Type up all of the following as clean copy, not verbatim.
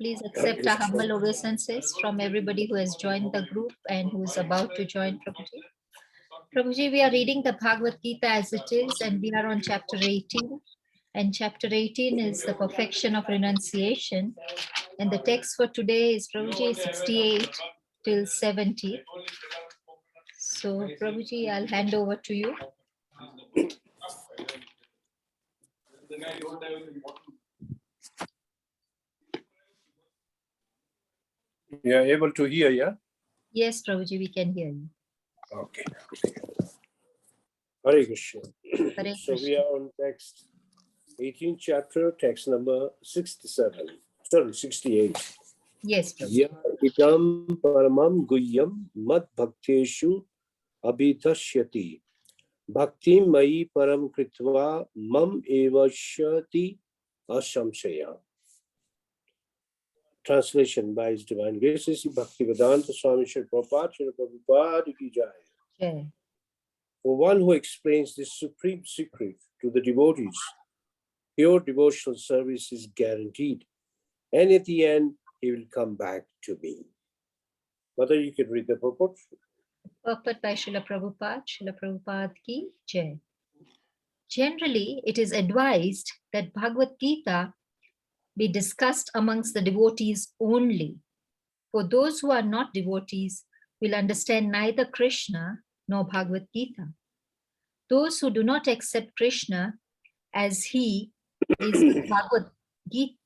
Please accept our humble obeisances from everybody who has joined the group and who is about to join Prabhuji. Prabhuji, we are reading the Bhagavad Gita as it is, and we are on chapter 18. And chapter 18 is the Perfection of Renunciation. And the text for today is Prabhuji 68 till 70. So Prabhuji, I'll hand over to you. You are able to hear, yeah? Yes, Prabhuji, we can hear you. Okay. Hare Krishna. Hare So Krishna. we are on text 18th chapter, text number 67. Sorry, 68. Yes, Prabhuji. Ya idam paramam guhyam mad bhakteshu abhidashyati. Bhakti mai param kritva mam evashyati asamshaya. Translation by His Divine Grace, Bhaktivedanta Swami Srila Prabhupada ki jai. Okay. For one who explains this supreme secret to the devotees, pure devotional service is guaranteed. And at the end, he will come back to me. Mother, you can read the purport. Purport by Srila Prabhupada ki jai. Generally, it is advised that Bhagavad Gita be discussed amongst the devotees only. For those who are not devotees will understand neither Krishna nor Bhagavad Gita. Those who do not accept Krishna as he is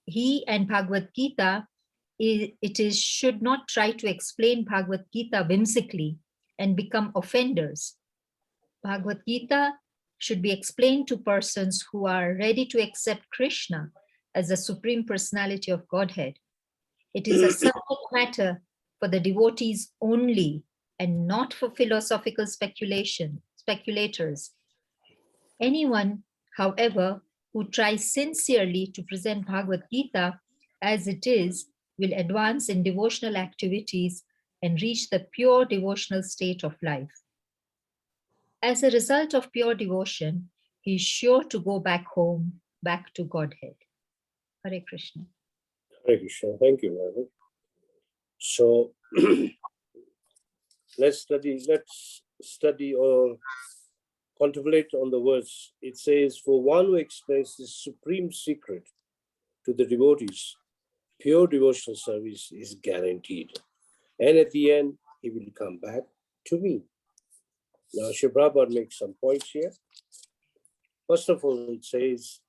he and Bhagavad Gita, should not try to explain Bhagavad Gita whimsically and become offenders. Bhagavad Gita should be explained to persons who are ready to accept Krishna as the Supreme Personality of Godhead. It is a subject matter for the devotees only and not for philosophical speculators. Anyone, however, who tries sincerely to present Bhagavad Gita as it is will advance in devotional activities and reach the pure devotional state of life. As a result of pure devotion, he is sure to go back home, back to Godhead. Hare Krishna. Hare Krishna. Thank you, Mother. So let's study or contemplate on the words. It says, for one who explains this supreme secret to the devotees, pure devotional service is guaranteed. And at the end, he will come back to me. Now, Srila Prabhupada makes some points here. First of all, it says,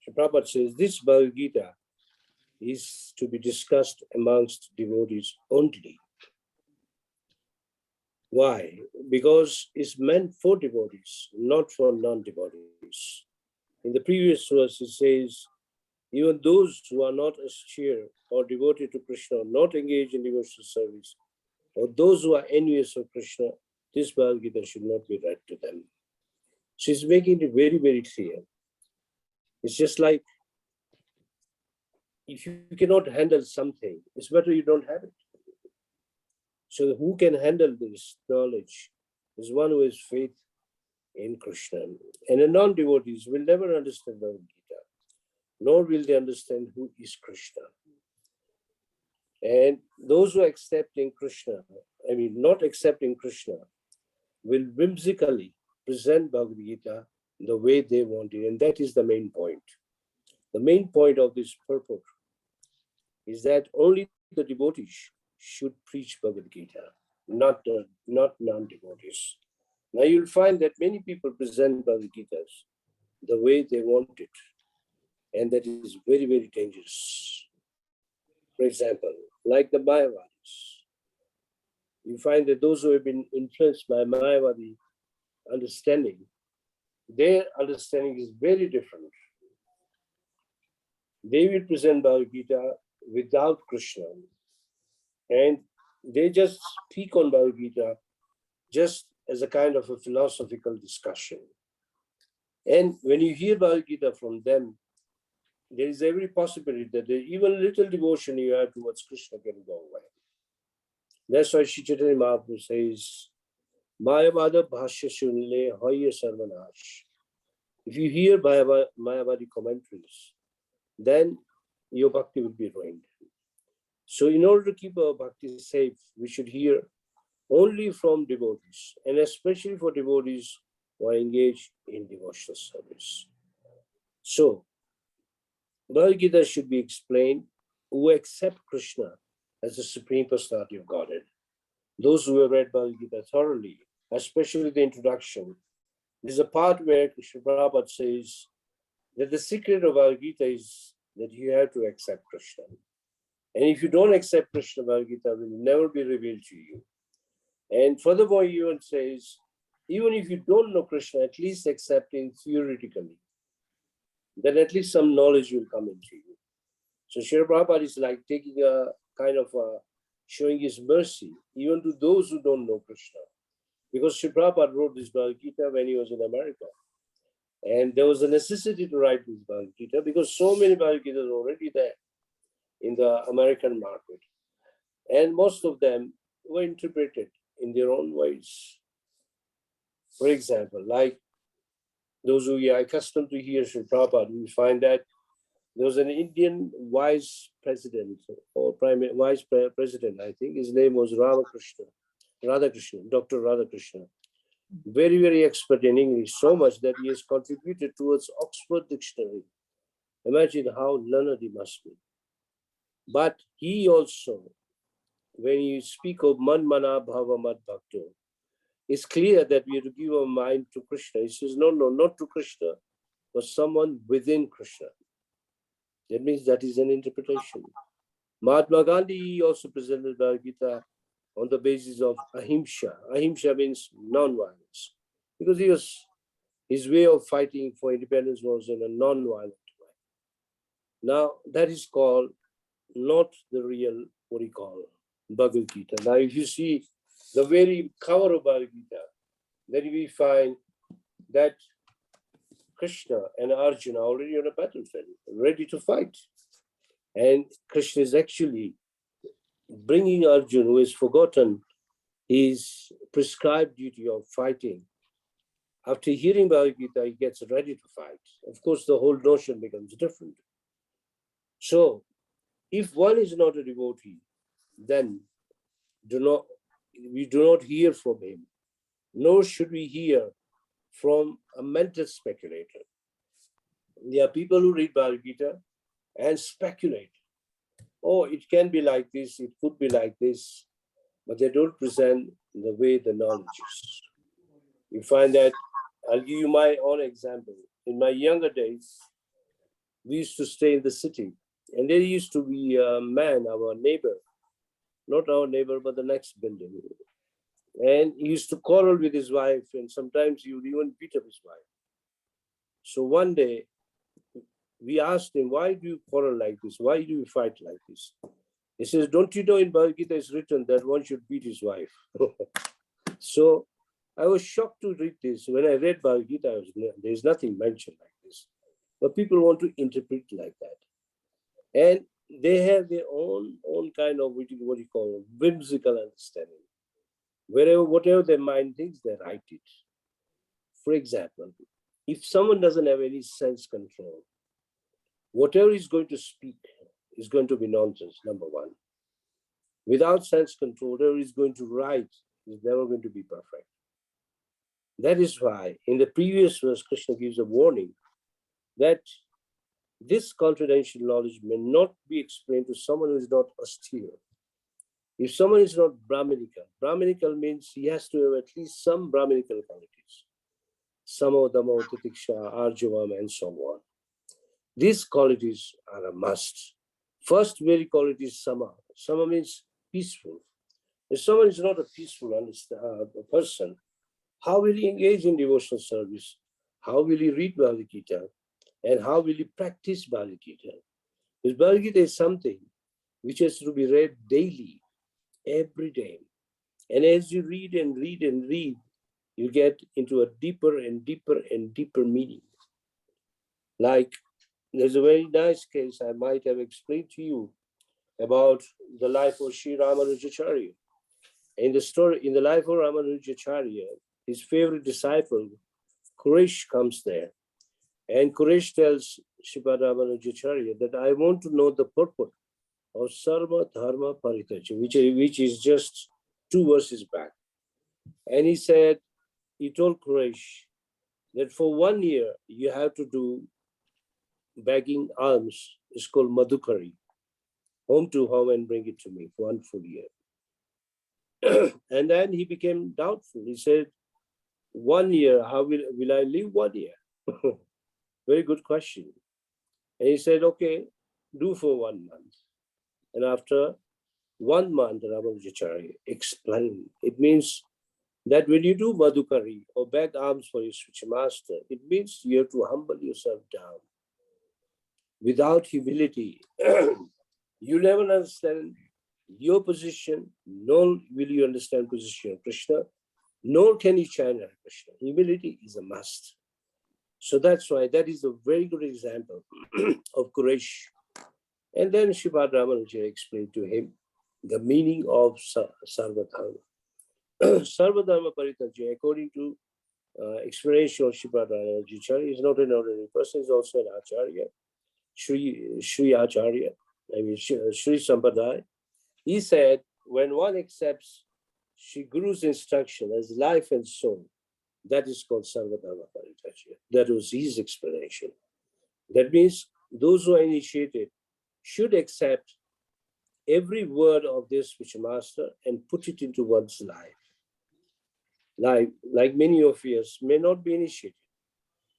Srila Prabhupada says, this Bhagavad Gita is to be discussed amongst devotees only. Why? Because it's meant for devotees, not for non-devotees. In the previous verse, it says, even those who are not austere or devoted to Krishna, or not engaged in devotional service, or those who are envious of Krishna, this Bhagavad Gita should not be read to them. She's making it very, very clear. It's just like, if you cannot handle something, it's better you don't have it. So who can handle this knowledge is one who has faith in Krishna. And the non-devotees will never understand Bhagavad Gita, nor will they understand who is Krishna. And those who are accepting Krishna, not accepting Krishna, will whimsically present Bhagavad Gita the way they want it. And that is the main point. The main point of this purport is that only the devotees should preach Bhagavad Gita, not non-devotees. Now you'll find that many people present Bhagavad Gitas the way they want it. And that is very, very dangerous. For example, like the Mayavadis. You find that those who have been influenced by Mayavadi understanding, their understanding is very different. They will present Bhagavad Gita without Krishna. And they just speak on Bhagavad Gita just as a kind of a philosophical discussion. And when you hear Bhagavad Gita from them, there is every possibility that even little devotion you have towards Krishna can go away. That's why Sri Chaitanya Mahaprabhu says, Mayavada bhashya shunle hoya sarvanash. If you hear Mayavadi commentaries, then your bhakti will be ruined. So in order to keep our bhakti safe, we should hear only from devotees, and especially for devotees who are engaged in devotional service. So, Bhagavad Gita should be explained who accept Krishna as the Supreme Personality of Godhead. Those who have read Bhagavad Gita thoroughly, especially the introduction, there's a part where Krishna Prabhupada says that the secret of Bhagavad Gita is that you have to accept Krishna. And if you don't accept Krishna, Bhagavad Gita will never be revealed to you. And furthermore, he even says, even if you don't know Krishna, at least accept him theoretically. Then at least some knowledge will come into you. So Srila Prabhupada is like taking a kind of showing his mercy, even to those who don't know Krishna. Because Srila Prabhupada wrote this Bhagavad Gita when he was in America. And there was a necessity to write this Bhagavad Gita because so many Bhagavad Gitas are already there in the American market. And most of them were interpreted in their own ways. For example, like those who are accustomed to hear Srila Prabhupada, we find that there was an Indian vice president or vice president, I think. His name was Radhakrishna, Dr. Radhakrishna. Very, very expert in English, so much that he has contributed towards Oxford Dictionary. Imagine how learned he must be. But he also, when you speak of Man Mana Bhava Mad Bhakto, it's clear that we have to give our mind to Krishna. He says, no, not to Krishna, but someone within Krishna. That means that is an interpretation. Mahatma Gandhi also presented Bhagavad Gita on the basis of ahimsa. Ahimsa means non-violence. Because his way of fighting for independence was in a non-violent way. Now, that is called not the real, what we call, Bhagavad Gita. Now, if you see the very cover of Bhagavad Gita, then we find that Krishna and Arjuna are already on a battlefield, ready to fight. And Krishna is actually bringing Arjuna, who has forgotten his prescribed duty of fighting. After hearing Bhagavad Gita, he gets ready to fight. Of course, the whole notion becomes different. So, if one is not a devotee, then we do not hear from him, nor should we hear from a mental speculator. There are people who read Bhagavad Gita and speculate. Oh, it can be like this, it could be like this, but they don't present the way the knowledge is. You find that, I'll give you my own example. In my younger days, we used to stay in the city, and there used to be a man, our neighbor, not our neighbor, but the next building. And he used to quarrel with his wife, and sometimes he would even beat up his wife. So one day, we asked him, why do you quarrel like this? Why do you fight like this? He says, don't you know in Bhagavad Gita it's written that one should beat his wife? So I was shocked to read this. When I read Bhagavad Gita, there's nothing mentioned like this. But people want to interpret like that. And they have their own kind of what you call whimsical understanding. Whatever their mind thinks, they write it. For example, if someone doesn't have any sense control, whatever he's going to speak is going to be nonsense, number one. Without sense control, whatever he's going to write is never going to be perfect. That is why in the previous verse, Krishna gives a warning that this confidential knowledge may not be explained to someone who is not austere. If someone is not Brahminical means he has to have at least some Brahminical qualities. Samo, Damo, Titiksha, Arjavam, and so on. These qualities are a must. First very quality is Sama. Sama means peaceful. If someone is not a peaceful person, how will he engage in devotional service? How will he read Bhagavad Gita? And how will he practice Bhagavad Gita? Because Bhagavad Gita is something which has to be read daily, every day. And as you read and read and read, you get into a deeper and deeper and deeper meaning. Like, there's a very nice case I might have explained to you about the life of Sri Ramanujacharya. In the life of Ramanujacharya, his favorite disciple, Kuresh, comes there. And Kuresh tells Sripad Ramanujacharya that I want to know the purport of Sarva Dharma Paritaja, which is just 2 verses back. And he told Quraysh that for 1 year you have to do begging alms. It's called Madhukari, home to home, and bring it to me for 1 full year. And then he became doubtful. He said, 1 year, how will I live 1 year? Very good question. And he said, okay, do for 1 month. And after 1 month, Ramanujacharya explained, it means that when you do Madhukari or beg alms for your spiritual master, it means you have to humble yourself down. Without humility, you never understand your position, nor will you understand position of Krishna, nor can you chant Hare Krishna. Humility is a must. So that's why that is a very good example of Quraysh. And then Sripad Ramanuja explained to him the meaning of Sarvadharma. Sarvadharma Paritaja, according to explanation of Sripad Ramanuja, is not an ordinary person, is also an Acharya, Sri Acharya, I mean Sri Sampradaya. He said, when one accepts Sri Guru's instruction as life and soul, that is called Sarvadharma Paritaja. That was his explanation. That means those who are initiated should accept every word of their spiritual master and put it into one's life. Like many of us may not be initiated,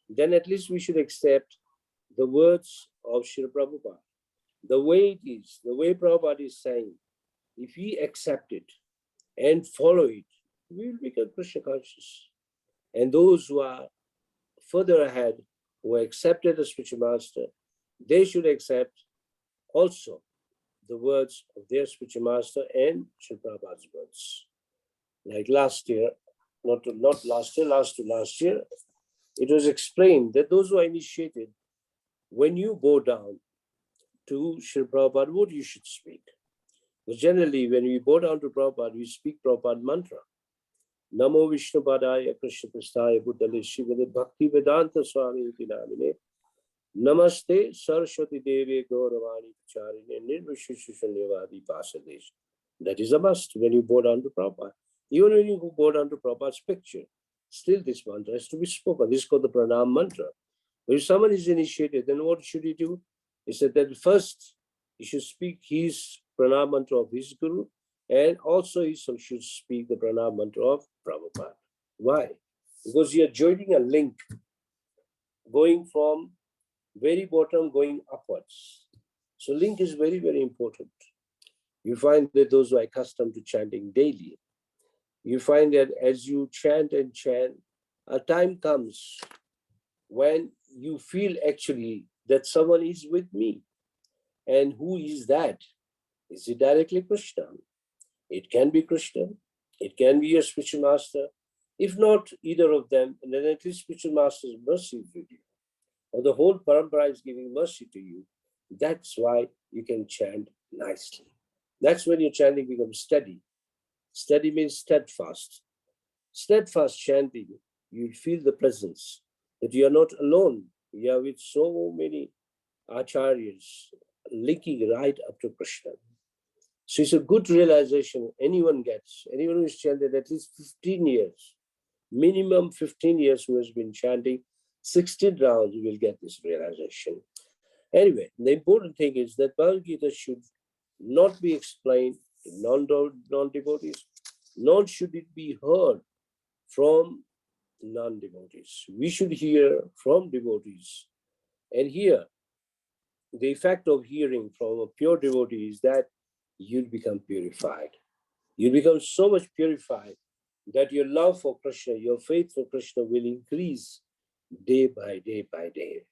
then at least we should accept the words of Srila Prabhupada. The way it is, the way Prabhupada is saying, if we accept it and follow it, we will become Krishna conscious. And those who are further ahead, who accepted the spiritual master, they should accept also the words of their spiritual master and Srila Prabhupada's words. Like last year, not last year, last year, it was explained that those who are initiated, when you go down to Srila Prabhupada, what you should speak. But generally, when we bow down to Prabhupada, we speak Prabhupada Mantra. Namo Vishnu Padaya Krishna Prasthaya Buddhale Shivade Bhakti Vedanta Swami Iti Namine Namaste Saraswati Devi Gauravani Pacharine Nirvishishushanevadi Pasadesh. That is a must when you bow down to Prabhupada. Even when you bow down to Prabhupada's picture, still this mantra has to be spoken. This is called the Pranam Mantra. If someone is initiated, then what should he do? He said that first he should speak his Pranam Mantra of his Guru, and also he should speak the Pranam Mantra of Prabhupada. Why? Because you are joining a link going from very bottom going upwards. So link is very, very important. You find that those who are accustomed to chanting daily, you find that as you chant and chant, a time comes when you feel actually that someone is with me. And who is that? Is it directly Krishna? It can be Krishna. It can be your spiritual master. If not either of them, then at least spiritual master's mercy with you, or the whole parampara is giving mercy to you. That's why you can chant nicely. That's when your chanting becomes steady. Steady means steadfast. Steadfast chanting, you feel the presence, that you are not alone. You are with so many acharyas linking right up to Krishna. So it's a good realization anyone gets, anyone who is chanted at least 15 years, minimum 15 years who has been chanting 16 rounds, you will get this realization. Anyway, the important thing is that Bhagavad Gita should not be explained to non-devotees, nor should it be heard from non-devotees. We should hear from devotees. And here, the effect of hearing from a pure devotee is that you'll become purified. You'll become so much purified that your love for Krishna, your faith for Krishna will increase day by day by day,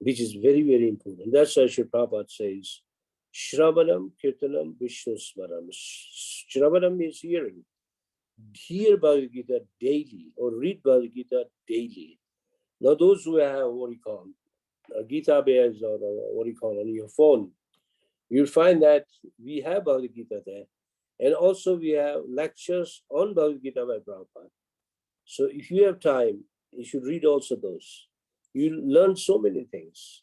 which is very, very important. That's why Srila Prabhupada says, Shravanam Kirtanam Vishnu Smaram. Shravanam means hearing. Hear Bhagavad Gita daily or read Bhagavad Gita daily. Now those who have what you call Gita bears or what you call on your phone, you'll find that we have Bhagavad Gita there. And also we have lectures on Bhagavad Gita by Prabhupada. So if you have time, you should read also those. You'll learn so many things,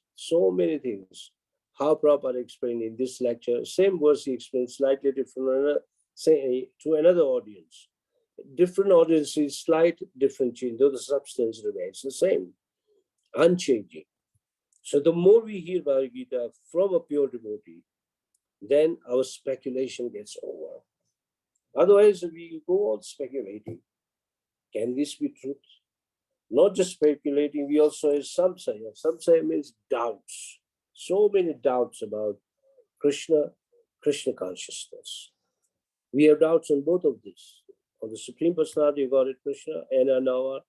how Prabhupada explained in this lecture, same verse he explained slightly different, say, to another audience. Different audiences, slight different change, though the substance remains the same, unchanging. So the more we hear Bhagavad Gita from a pure devotee, then our speculation gets over. Otherwise, we go on speculating. Can this be truth? Not just speculating, we also have samsaya. Samsaya means doubts. So many doubts about Krishna, Krishna consciousness. We have doubts on both of these, on the Supreme Personality of Godhead Krishna and on our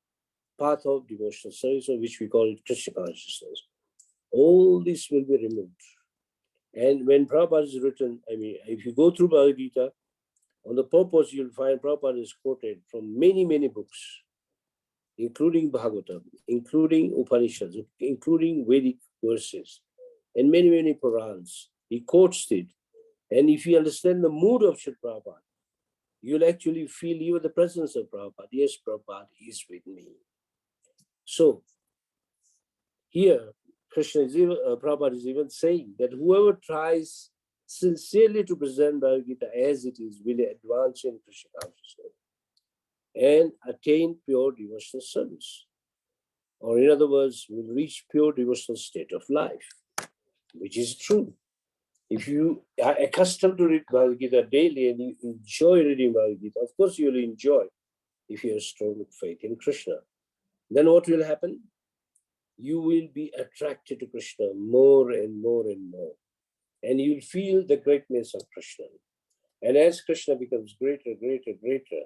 path of devotional service, which we call it Krishna consciousness. All this will be removed. And when Prabhupada is written, I mean, if you go through Bhagavad Gita, on the purpose, you'll find Prabhupada is quoted from many, many books, including Bhagavatam, including Upanishads, including Vedic verses, and many, many Purans. He quotes it. And if you understand the mood of Srila Prabhupada, you'll actually feel even the presence of Prabhupada. Yes, Prabhupada is with me. So here, Prabhupada is even saying that whoever tries sincerely to present Bhagavad Gita as it is will advance in Krishna consciousness and attain pure devotional service. Or in other words, will reach pure devotional state of life, which is true. If you are accustomed to read Bhagavad Gita daily and you enjoy reading Bhagavad Gita, of course you will enjoy if you have strong faith in Krishna. Then what will happen? You will be attracted to Krishna more and more and more. And you'll feel the greatness of Krishna. And as Krishna becomes greater, greater, greater,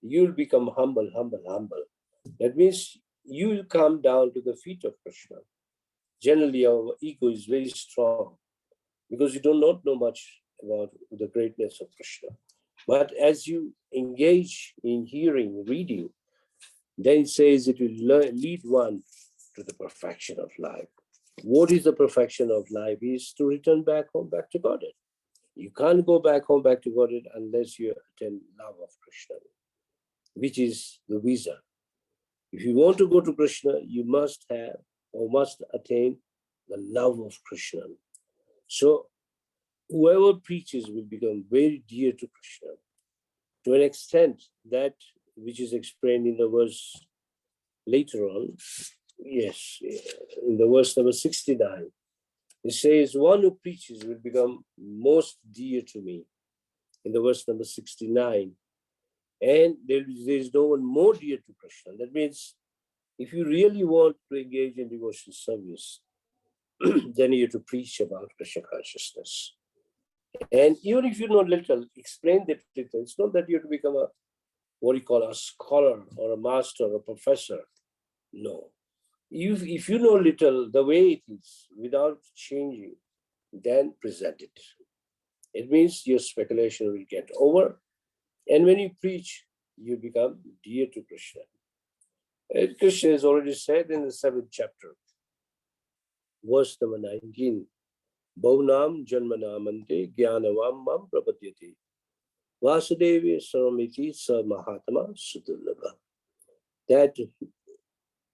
you'll become humble, humble, humble. That means you will come down to the feet of Krishna. Generally, our ego is very strong because you do not know much about the greatness of Krishna. But as you engage in hearing, reading, then it says it will lead one to the perfection of life. What is the perfection of life? Is to return back home, back to Godhead. You can't go back home, back to Godhead unless you attain love of Krishna, which is the visa. If you want to go to Krishna, you must have or must attain the love of Krishna. So whoever preaches will become very dear to Krishna to an extent that which is explained in the verse later on. Yes, in the verse number 69, it says, one who preaches will become most dear to me. In the verse number 69, and there is no one more dear to Krishna. That means if you really want to engage in devotional service, then you have to preach about Krishna consciousness. And even if you know little, explain that little. It's not that you have to become a, what you call a scholar or a master or a professor. No. If you know little, the way it is, without changing, then present it. It means your speculation will get over. And when you preach, you become dear to Krishna. And Krishna has already said in the 7th chapter, verse number 19, Bhaunam Janmanamante Gyanavam Mam Prapadyati Vasudevi Saramiti Sa Mahatma Sudurlabha. That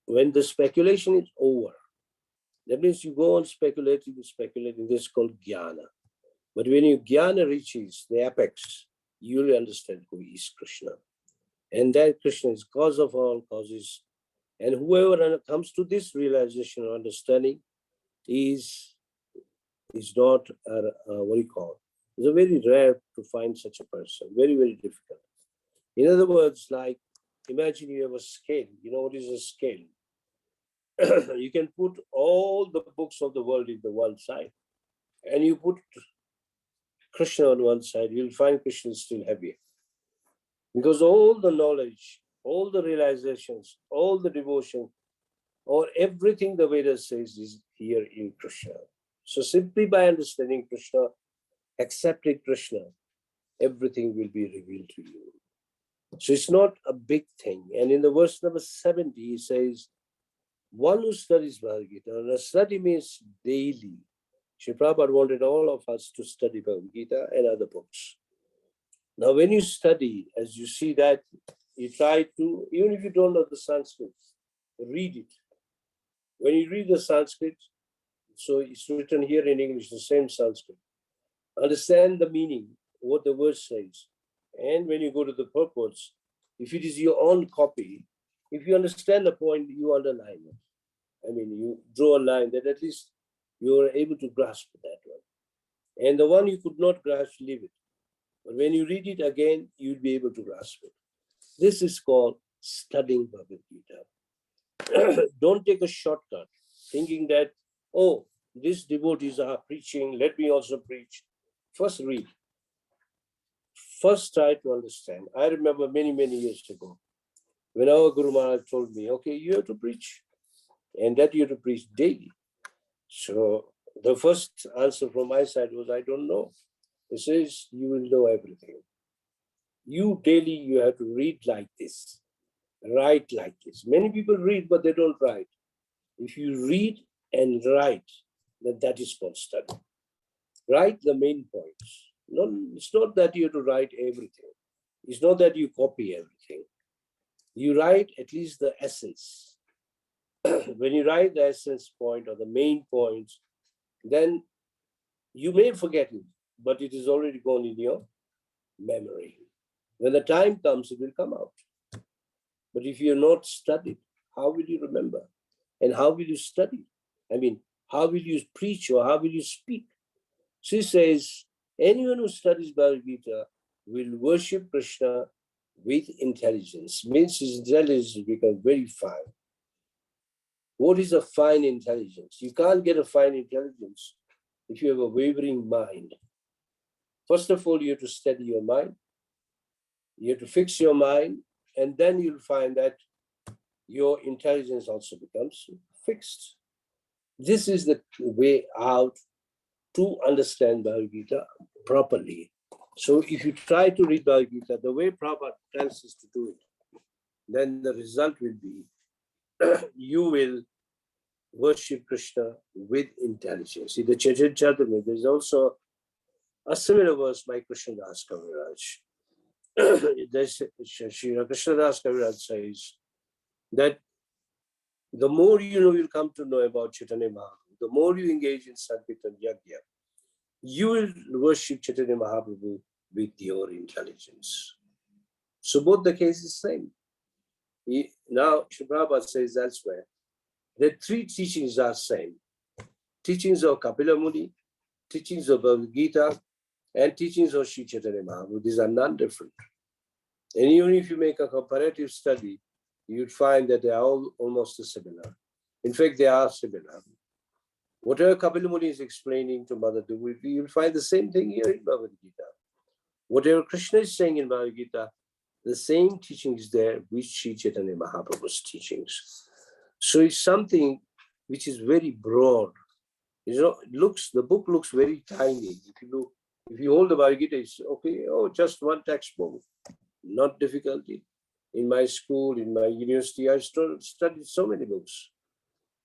when the speculation is over, that means you go on speculating, this is called jnana. But when your jnana reaches the apex, you will understand who is Krishna. And that Krishna is cause of all causes. And whoever comes to this realization or understanding is not, what do you call it? It's a very rare to find such a person, very, very difficult. In other words, like, imagine you have a scale. You know what is a scale? You can put all the books of the world in the one side, and you put Krishna on one side, you'll find Krishna is still heavier. Because all the knowledge, all the realizations, all the devotion, or everything the Vedas says is here in Krishna. So simply by understanding Krishna, accepting Krishna, everything will be revealed to you. So it's not a big thing. And in the verse number 70, he says, one who studies Bhagavad Gita, and study means daily. Srila Prabhupada wanted all of us to study Bhagavad Gita and other books. Now, when you study, as you see that, you try to, even if you don't know the Sanskrit, read it. When you read the Sanskrit, So it's written here in English, the same Sanskrit. Understand the meaning, what the word says. And when you go to the purpose, if it is your own copy, if you understand the point, you underline it. I mean, you draw a line that at least you are able to grasp that one. And the one you could not grasp, leave it. But when you read it again, you'll be able to grasp it. This is called studying Bhagavad Gita. Don't take a shortcut, thinking that, oh, these devotees are preaching, let me also preach. First read. First try to understand. I remember many, many years ago, when our Guru Maharaj told me, okay, you have to preach, and that you have to preach daily. So the first answer from my side was, I don't know. He says, you will know everything. You daily, you have to read like this, write like this. Many people read, but they don't write. If you read and write, then that is called study. Write the main points. No, it's not that you have to write everything. It's not that you copy everything. You write at least the essence. When you write the essence point or the main points, then you may forget it, but it is already gone in your memory. When the time comes, it will come out. But if you're not studied, how will you remember? And how will you study? I mean, how will you preach or how will you speak? She says, anyone who studies Bhagavad Gita will worship Krishna with intelligence. Means his intelligence will become very fine. What is a fine intelligence? You can't get a fine intelligence if you have a wavering mind. First of all, you have to steady your mind. You have to fix your mind, and then you'll find that your intelligence also becomes fixed. This is the way out to understand Bhagavad Gita properly. So if you try to read Bhagavad Gita the way Prabhupada tells us to do it, then the result will be you will worship Krishna with intelligence. In the Chaitanya Charitamrita, there is also a similar verse by Krishnadas Kaviraj. Krishnadas Kaviraj says that the more you know, you'll come to know about Chaitanya Mahaprabhu, the more you engage in Sankirtan Yajna, you will worship Chaitanya Mahaprabhu with your intelligence. So both the cases same. Now, Prabhupada says elsewhere, the three teachings are same. Teachings of Kapila Muni, teachings of Bhagavad Gita, and teachings of Sri Chaitanya Mahaprabhu. These are non-different. And even if you make a comparative study, you'd find that they are all almost similar. In fact, they are similar. Whatever Kapila Muni is explaining to Mother Devi, you'll find the same thing here in Bhagavad Gita. Whatever Krishna is saying in Bhagavad Gita, the same teaching is there with Sri Chaitanya Mahaprabhu's teachings. So it's something which is very broad. You know, the book looks very tiny. If you hold the Bhagavad Gita, it's okay, oh, just one textbook. Not difficulty. In my school, in my university, I studied so many books.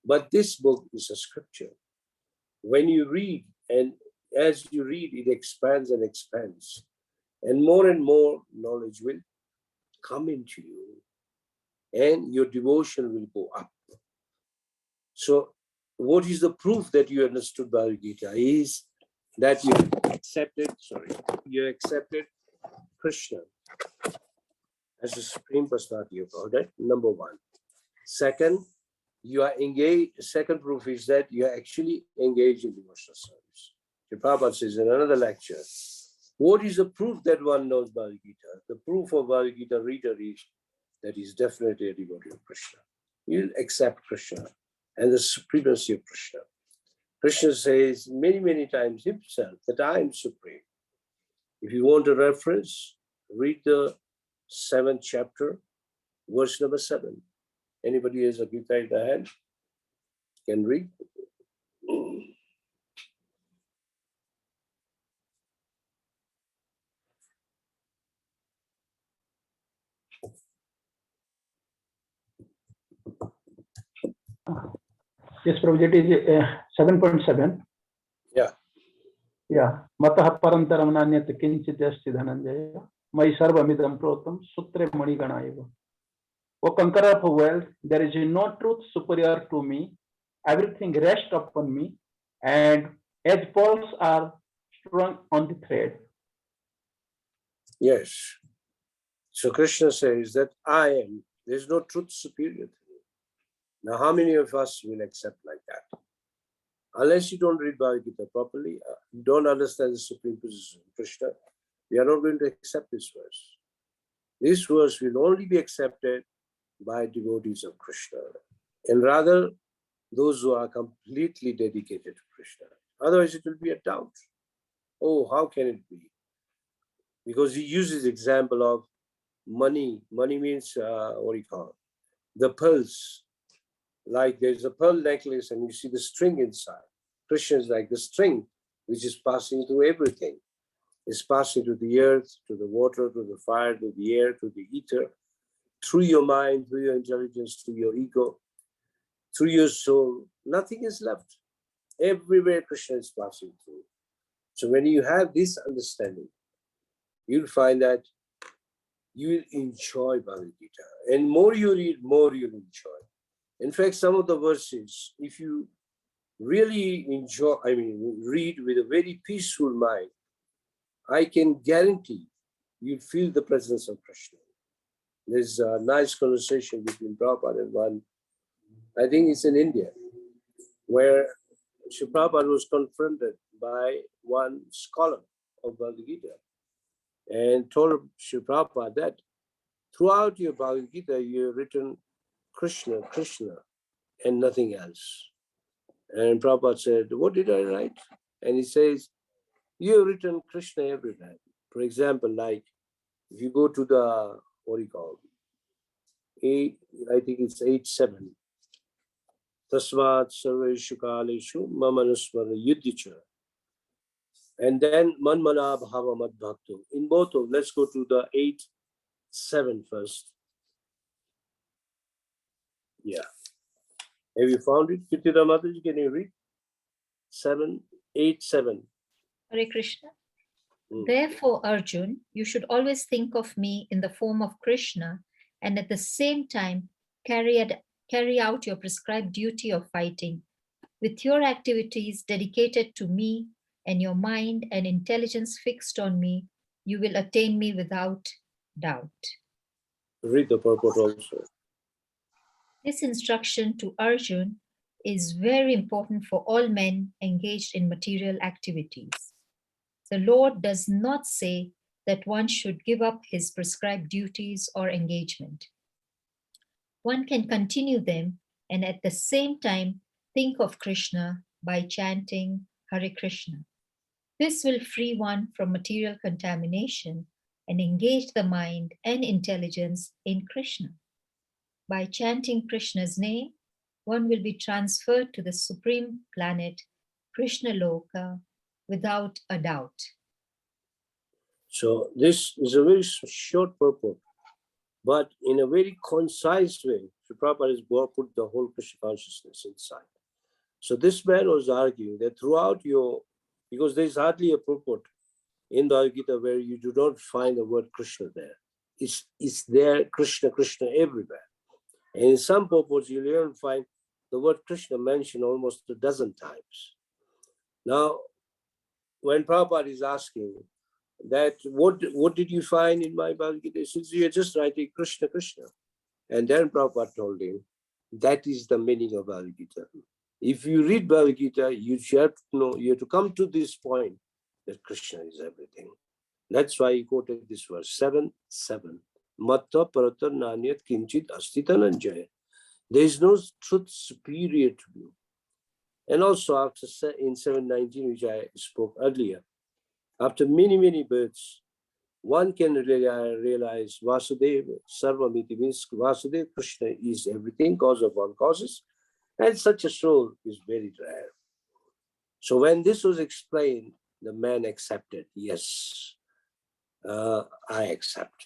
But this book is a scripture. When you read, and as you read, it expands and expands. And more knowledge will come into you. And your devotion will go up. So what is the proof that you understood Bhagavad Gita is that you accepted Krishna as the Supreme Personality of God, number one. Second, you are engaged. Second proof is that you are actually engaged in devotional service. Prabhupada says in another lecture, what is the proof that one knows Bhagavad Gita? The proof of Bhagavad Gita reader is that he's definitely a devotee of Krishna. You'll accept Krishna and the supremacy of Krishna. Krishna says many, many times himself that I am supreme. If you want a reference, read the 7th chapter, verse number 7. Anybody has a Gita in their hand can read. Yes, Prabhuji, it is 7.7. Yeah. Yeah. Matah parantaram nanyat kinchit asti dhananjaya. Mai sarvamidam protam sutre maniganaiva. O conqueror of wealth, there is no truth superior to me. Everything rests upon me. and as pearls are strung on the thread. Yes. So Krishna says that I am, there's no truth superior to me. Now, how many of us will accept like that? Unless you don't read Bhagavad Gita properly, you don't understand the supreme position of Krishna, we are not going to accept this verse. This verse will only be accepted by devotees of Krishna, and rather those who are completely dedicated to Krishna. Otherwise, it will be a doubt. Oh, how can it be? Because he uses example of money. Money means, what do you call it? The pearls. Like there's a pearl necklace and you see the string inside. Krishna is like the string which is passing through everything. It's passing to the earth, to the water, to the fire, to the air, to the ether, through your mind, through your intelligence, through your ego, through your soul. Nothing is left. Everywhere Krishna is passing through. So when you have this understanding, you'll find that you will enjoy Bhagavad Gita. And more you read, more you'll enjoy. In fact, some of the verses, if you really enjoy, read with a very peaceful mind, I can guarantee you'll feel the presence of Krishna. There's a nice conversation between Prabhupada and one, I think it's in India, where Sri Prabhupada was confronted by one scholar of Bhagavad Gita and told Sri Prabhupada that throughout your Bhagavad Gita, you've written Krishna, Krishna, and nothing else. And Prabhupada said, what did I write? And he says, you have written Krishna everywhere. For example, like if you go to the, what do you call it? I think it's 8.7. Tasvat sarveshu kaleshu mamanusmara yuddhicha. And then manmana bhava mad bhakto. In both of, let's go to the 8.7 first. Yeah. Have you found it? Kitira Mataji, can you read? 8.7. Hare Krishna. Therefore, Arjun, you should always think of me in the form of Krishna and at the same time carry out your prescribed duty of fighting. With your activities dedicated to me and your mind and intelligence fixed on me, you will attain me without doubt. Read the purport also. This instruction to Arjun is very important for all men engaged in material activities. The Lord does not say that one should give up his prescribed duties or engagement. One can continue them and at the same time think of Krishna by chanting Hare Krishna. This will free one from material contamination and engage the mind and intelligence in Krishna. By chanting Krishna's name, one will be transferred to the supreme planet, Krishna Loka, without a doubt. So this is a very short purport, but in a very concise way, Sri Prabhupada has put the whole Krishna consciousness inside. So this man was arguing that throughout because there is hardly a purport in the Bhagavad Gita where you do not find the word Krishna there. It's there, Krishna, Krishna everywhere. And in some purports, you'll even find the word Krishna mentioned almost a dozen times. Now, when Prabhupada is asking that, what did you find in my Bhagavad Gita? He says, you're just writing Krishna, Krishna. And then Prabhupada told him, that is the meaning of Bhagavad Gita. If you read Bhagavad Gita, you have to know, you have to come to this point that Krishna is everything. That's why he quoted this verse, 7:7. Matta parata nanyat kinchit astitananjaya. There is no truth superior to you. And also after in 7:19, which I spoke earlier, after many, many births, one can realize Vasudeva Sarvamiti means Vasudeva Krishna is everything, cause of all causes, and such a soul is very rare. So when this was explained, the man accepted, yes, I accept.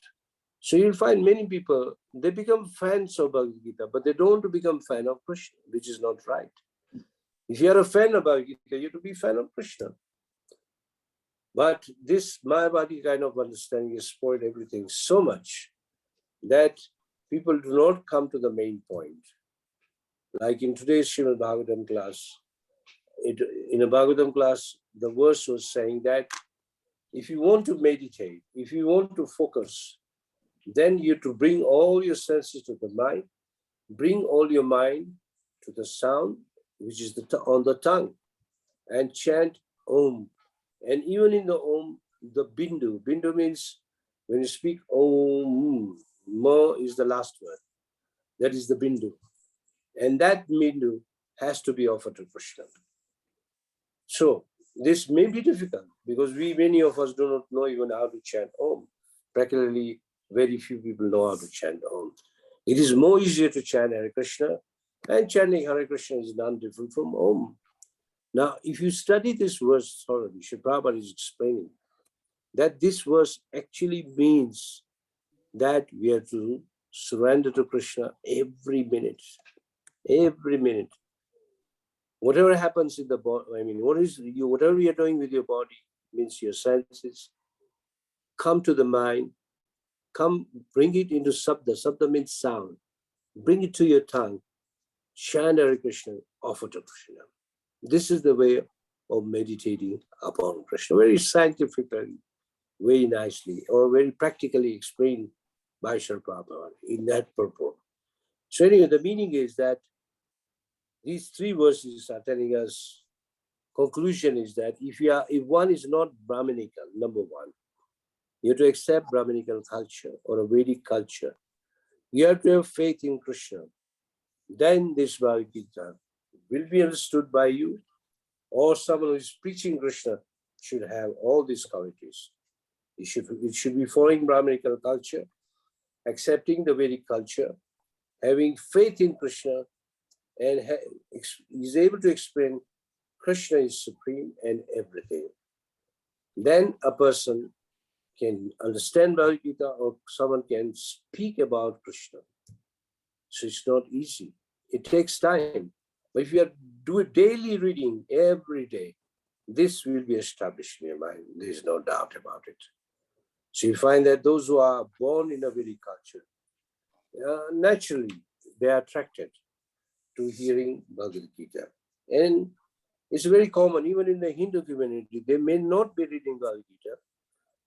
So you'll find many people, they become fans of Bhagavad Gita, but they don't become fan of Krishna, which is not right. If you are a fan of Bhagavad Gita, you have to be fan of Krishna. But this Mayavadi kind of understanding has spoiled everything so much that people do not come to the main point. Like in today's Srimad Bhagavatam class, in a Bhagavatam class, the verse was saying that if you want to meditate, if you want to focus, then you have to bring all your senses to the mind, bring all your mind to the sound, which is on the tongue, and chant Om. And even in the Om, the Bindu. Bindu means when you speak Om, Ma is the last word. That is the Bindu. And that Bindu has to be offered to Krishna. So this may be difficult because many of us do not know even how to chant Om. Practically, very few people know how to chant Om. It is more easier to chant Hare Krishna, and chanting Hare Krishna is none different from Om. Now, if you study this verse thoroughly, Srila Prabhupada is explaining that this verse actually means that we have to surrender to Krishna every minute. Every minute. Whatever happens in the body, whatever you're doing with your body, means your senses, come to the mind, bring it into Sabda. Sabda means sound. Bring it to your tongue. Chant Hare Krishna, offer to Krishna. This is the way of meditating upon Krishna. Very scientifically, very nicely, or very practically explained by Srila Prabhupada in that purport. So anyway, the meaning is that these three verses are telling us, conclusion is that if one is not Brahminical, number one, you have to accept Brahminical culture or a Vedic culture. You have to have faith in Krishna. Then this Bhagavad Gita will be understood by you, or someone who is preaching Krishna should have all these qualities. It should be following Brahminical culture, accepting the Vedic culture, having faith in Krishna, and is able to explain Krishna is supreme and everything. Then a person can understand Bhagavad Gita, or someone can speak about Krishna. So it's not easy. It takes time. But if you do a daily reading every day, this will be established in your mind. There is no doubt about it. So you find that those who are born in a Vedic culture, naturally, they are attracted to hearing Bhagavad Gita. And it's very common, even in the Hindu community, they may not be reading Bhagavad Gita,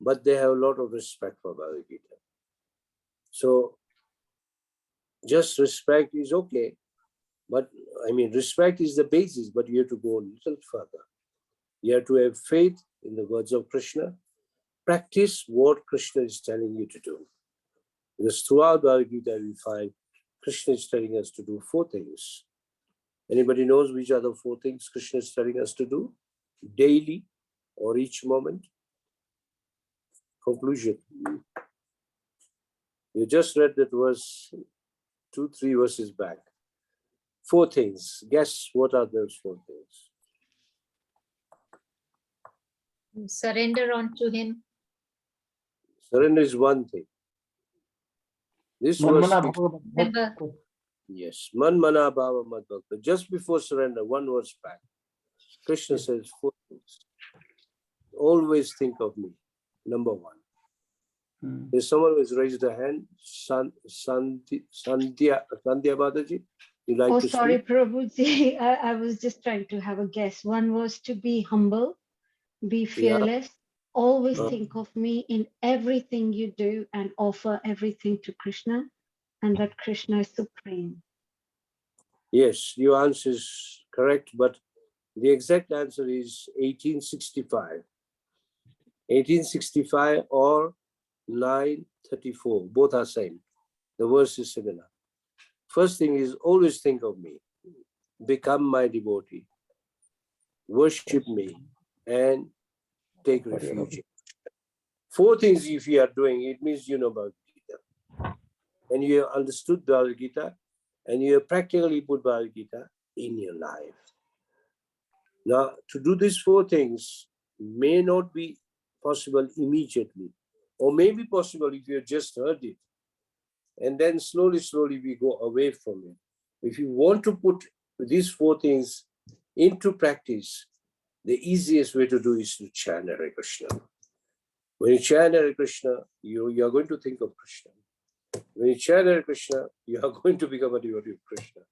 but they have a lot of respect for Bhagavad Gita. So just respect is okay, but respect is the basis, but you have to go a little further. You have to have faith in the words of Krishna, practice what Krishna is telling you to do. Because throughout Bhagavad Gita, we find Krishna is telling us to do 4 things. Anybody knows which are the 4 things Krishna is telling us to do daily or each moment? Conclusion. You just read that verse 2-3 verses back. 4 things. Guess what are those 4 things? Surrender unto him. Surrender is one thing. This verse speaks, yes, man mana bhava mad bhakta. Just before surrender, 1 verse back, Krishna says 4 things. Always think of me. Number 1. There's someone who has raised a hand. Sandhya Badaji, you like to sorry, speak? Prabhuji. I was just trying to have a guess. One was to be humble, be fearless, always think of me in everything you do, and offer everything to Krishna, and that Krishna is supreme. Yes, your answer is correct, but the exact answer is 1865. 1865 or 934, both are same. The verse is similar. First thing is always think of me, become my devotee, worship me, and take refuge. 4 things if you are doing, it means you know Bhagavad Gita. And you have understood Bhagavad Gita, and you have practically put Bhagavad Gita in your life. Now, to do these 4 things may not be possible immediately, or may be possible if you have just heard it. And then slowly we go away from it. If you want to put these 4 things into practice, the easiest way to do is to chant Hare Krishna. When you chant Hare Krishna, you are going to think of Krishna. When you chant Hare Krishna, you are going to become a devotee of Krishna.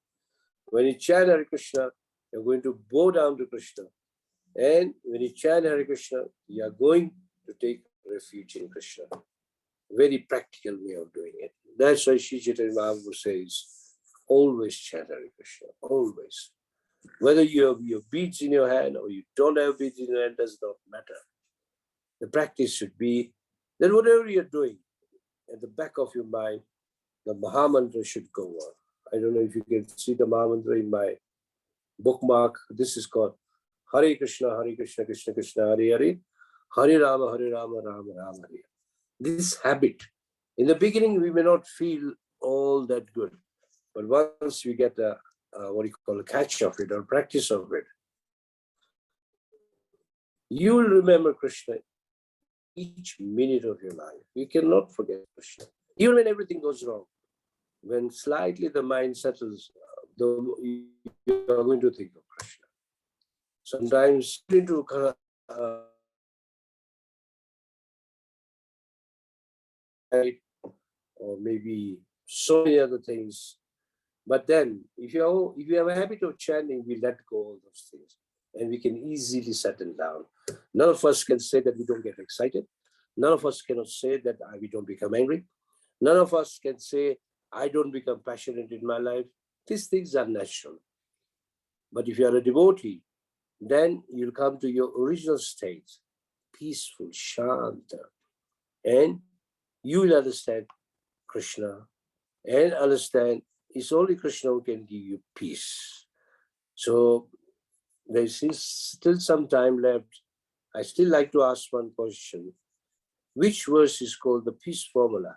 When you chant Hare Krishna, You're going to bow down to Krishna. And when you chant Hare Krishna, you are going to take refuge in Krishna. Very practical way of doing it. That's why Sri Chaitanya Mahaprabhu says, always chant Hare Krishna, always. Whether you have your beads in your hand or you don't have beads in your hand does not matter. The practice should be that whatever you're doing, at the back of your mind, the Maha Mantra should go on. I don't know if you can see the Maha Mantra in my bookmark. This is called Hare Krishna, Krishna Krishna, Hare Hare, Hare Rama, Rama Rama, Hare. This habit, in the beginning, we may not feel all that good, but once we get a catch of it or practice of it, you will remember Krishna each minute of your life. You cannot forget Krishna. Even when everything goes wrong, when slightly the mind settles, you are going to think of Krishna. Sometimes into or maybe so many other things. But then, if you have a habit of chanting, we let go of all those things, and we can easily settle down. None of us can say that we don't get excited. None of us cannot say that we don't become angry. None of us can say, I don't become passionate in my life. These things are natural. But if you are a devotee, then you'll come to your original state, peaceful, shanta, and you will understand Krishna and understand it's only Krishna who can give you peace. So there is still some time left. I still like to ask one question. Which verse is called the peace formula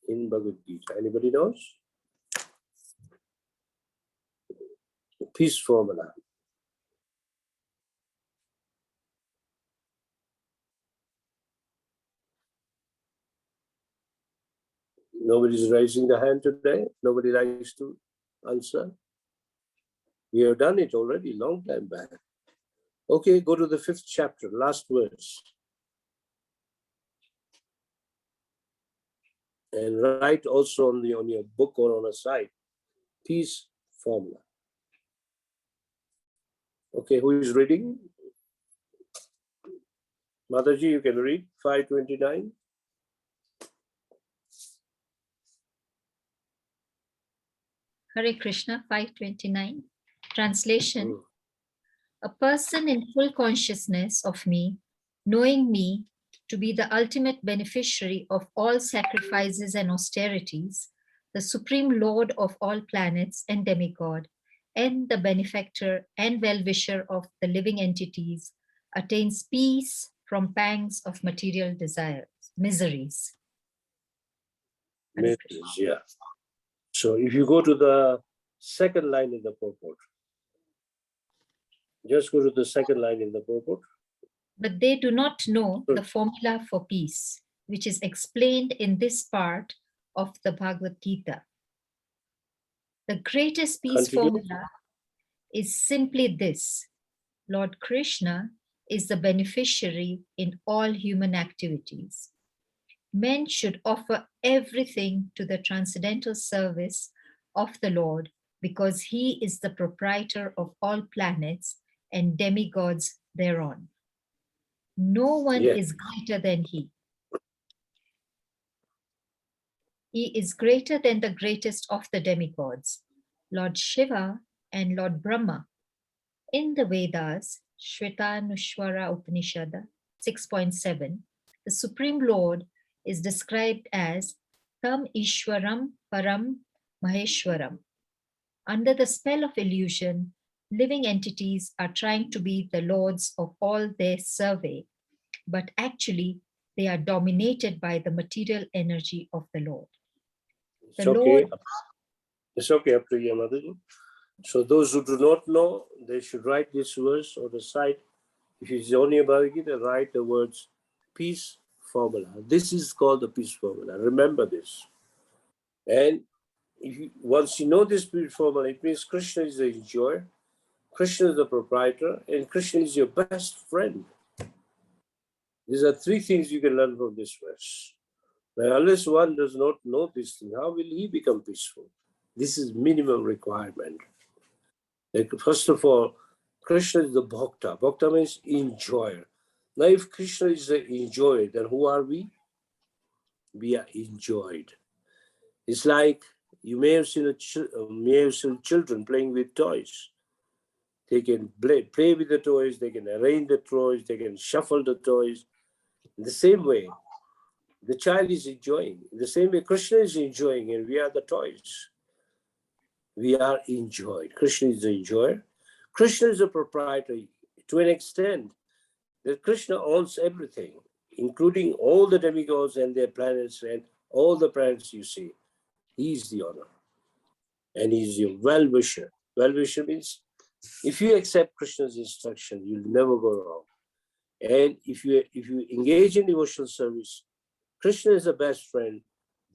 in Bhagavad Gita? Anybody knows? Peace formula. Nobody's raising the hand today. Nobody likes to answer. We have done it already, long time back. Okay, go to the 5th chapter, last verse. And write also on your book or on a side, peace formula. Okay, who is reading? Mataji, you can read 529. Hare Krishna 529. Translation. A person in full consciousness of me, knowing me to be the ultimate beneficiary of all sacrifices and austerities, the supreme lord of all planets and demigod, and the benefactor and well-wisher of the living entities, attains peace from pangs of material desires, miseries. Miseries, yeah. So if you go to the second line in the purport, just go to the second line in the purport. But they do not know the formula for peace, which is explained in this part of the Bhagavad Gita. The greatest peace formula is simply this: Lord Krishna is the beneficiary in all human activities. Men should offer everything to the transcendental service of the Lord because he is the proprietor of all planets and demigods thereon. No one is greater than he. He is greater than the greatest of the demigods, Lord Shiva and Lord Brahma. In the Vedas, Shvetanushvara Upanishad 6.7, the Supreme Lord is described as Tam Ishwaram Param Maheshwaram. Under the spell of illusion, living entities are trying to be the lords of all their survey, but actually they are dominated by the material energy of the Lord. It's okay. It's okay up to you, Mataji. So those who do not know, they should write this verse on the side. If it's only about it, write the words peace formula. This is called the peace formula. Remember this. And once you know this peace formula, it means Krishna is the enjoyer, Krishna is the proprietor, and Krishna is your best friend. These are three things you can learn from this verse. Now, unless one does not know this thing, how will he become peaceful? This is minimum requirement. Like, first of all, Krishna is the bhakta. Bhakta means enjoyer. Now, if Krishna is the enjoyer, then who are we? We are enjoyed. It's like you may have seen children playing with toys. They can play with the toys, they can arrange the toys, they can shuffle the toys. In the same way, the child is enjoying. In the same way, Krishna is enjoying, and we are the toys. We are enjoyed. Krishna is the enjoyer. Krishna is a proprietor to an extent that Krishna owns everything, including all the demigods and their planets and all the planets you see. He is the owner. And he is your well-wisher. Well-wisher means if you accept Krishna's instruction, you'll never go wrong. And if you engage in devotional service, Krishna is the best friend,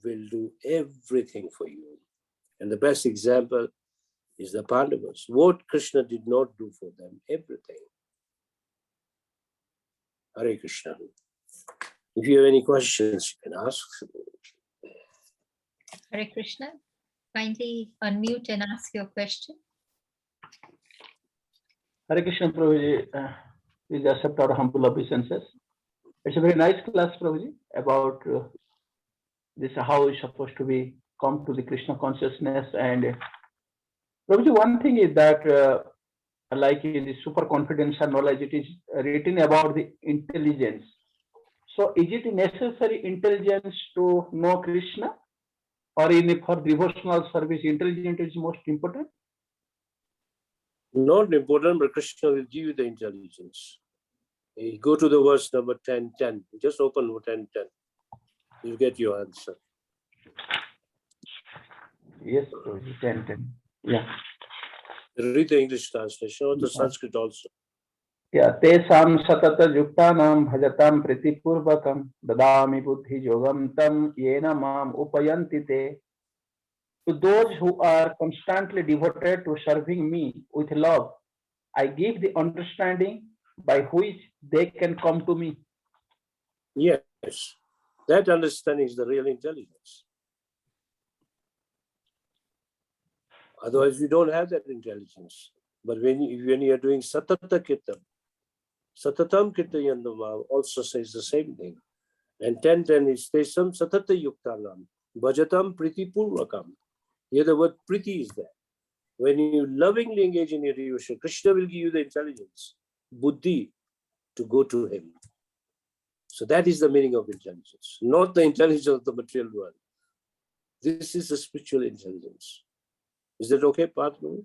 will do everything for you. And the best example is the Pandavas. What Krishna did not do for them, everything. Hare Krishna. If you have any questions, you can ask. Hare Krishna. Kindly unmute and ask your question. Hare Krishna, Prabhuji. Please accept our humble obeisances. It's a very nice class, Prabhuji, about this, how is supposed to be come to the Krishna consciousness. And Prabhuji, one thing is that like in the super confidential knowledge, it is written about the intelligence. So is it necessary intelligence to know Krishna? Or for devotional service, intelligence is most important? Not important, but Krishna will give you the intelligence. You go to the verse number 10:10. Just open 10:10. You'll get your answer. Yes, 10:10. Yeah. Read the English translation or the Sanskrit also. Yeah. Tesam satata yuktanam bhajatam pritipurvakam dadami buddhi yogam tam yena mam upayanti te. To those who are constantly devoted to serving me with love, I give the understanding by which they can come to me. Yes, that understanding is the real intelligence. Otherwise, you don't have that intelligence. But when you are doing satata kirtan, satatam kirtayandama also says the same thing. And 10:10 is tesam satata yuktanam bhajatam pritipurvakam. Here the word priti is there. When you lovingly engage in your devotion, Krishna will give you the intelligence, buddhi, to go to him. So that is the meaning of intelligence, not the intelligence of the material world. This is the spiritual intelligence. Is that okay, Padma?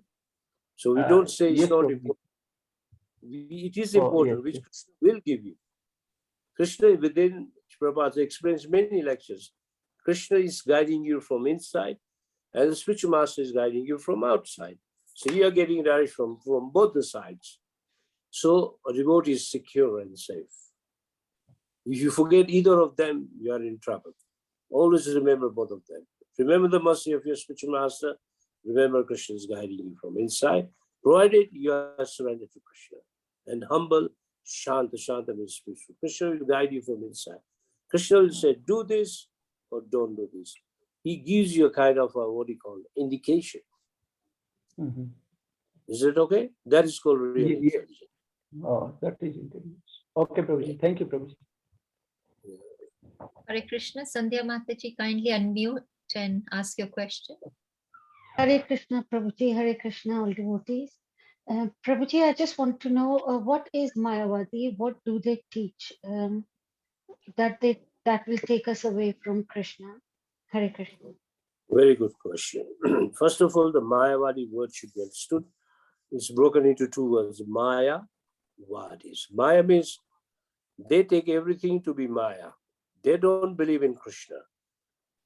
So we don't say it's not important. It is important, which Krishna will give you. Krishna within, Prabhupada explains many lectures. Krishna is guiding you from inside, and the spiritual master is guiding you from outside. So you are getting direction from both the sides. So a devotee is secure and safe. If you forget either of them, you are in trouble. Always remember both of them. Remember the mercy of your spiritual master. Remember Krishna is guiding you from inside, provided you are surrendered to Krishna. And humble, Shanta means peaceful. Krishna will guide you from inside. Krishna will say, do this or don't do this. He gives you a kind of indication. Mm-hmm. Is it okay? That is called real intelligence. Oh, that is intelligence. Okay, Prabhuji. Thank you, Prabhuji. Hare Krishna. Sandhya Mataji, kindly unmute and ask your question. Hare Krishna, Prabhuji. Hare Krishna, all devotees. Prabhuji, I just want to know what is Mayavadi? What do they teach that will take us away from Krishna? Hare Krishna. Very good question. First of all, the Mayavadi word should be understood. It's broken into two words, Maya, Vadis. Maya means they take everything to be Maya. They don't believe in Krishna.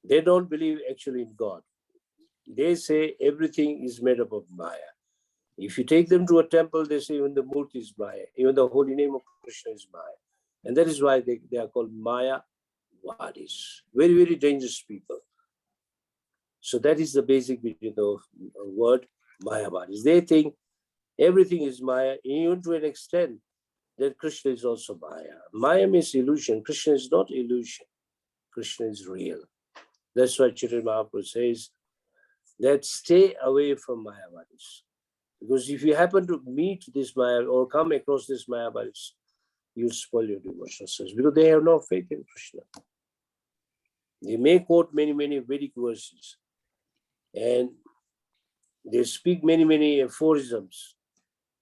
They don't believe actually in God. They say everything is made up of Maya. If you take them to a temple, they say even the Murti is Maya. Even the holy name of Krishna is Maya. And that is why they are called Maya Vadis. Very, very dangerous people. So that is the basic meaning of the word Mayavadis. They think everything is Maya, even to an extent that Krishna is also Maya. Maya means illusion. Krishna is not illusion. Krishna is real. That's why Chaitanya Mahaprabhu says that stay away from Mayavadis. Because if you happen to meet this Maya or come across this Mayavadis, you'll spoil your devotional service because they have no faith in Krishna. They may quote many, many Vedic verses and they speak many, many aphorisms,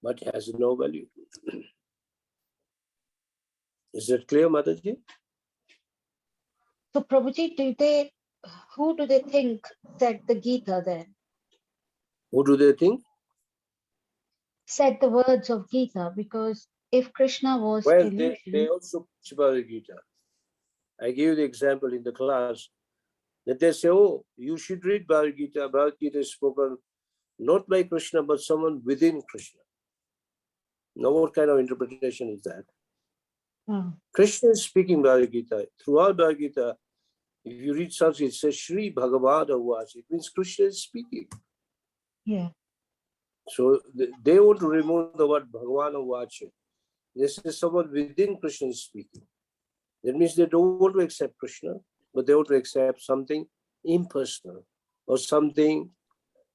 but it has no value. Is that clear, Mataji? So Prabhuji, who do they think said the Gita then? Who do they think? Said the words of Gita, because if Krishna was Well, illusion, they also preach Bhagavad Gita. I gave you the example in the class that they say, oh, you should read Bhagavad Gita. Bhagavad Gita is spoken not by Krishna, but someone within Krishna. Now, what kind of interpretation is that? oh, Krishna is speaking Bhagavad Gita. Throughout Bhagavad Gita, if you read Sanskrit, it says Shri Bhagavada Vacha. It means Krishna is speaking. yeah, So they want to remove the word Bhagavana Vacha. This is someone within Krishna is speaking. That means they don't want to accept Krishna, but they want to accept something impersonal or something,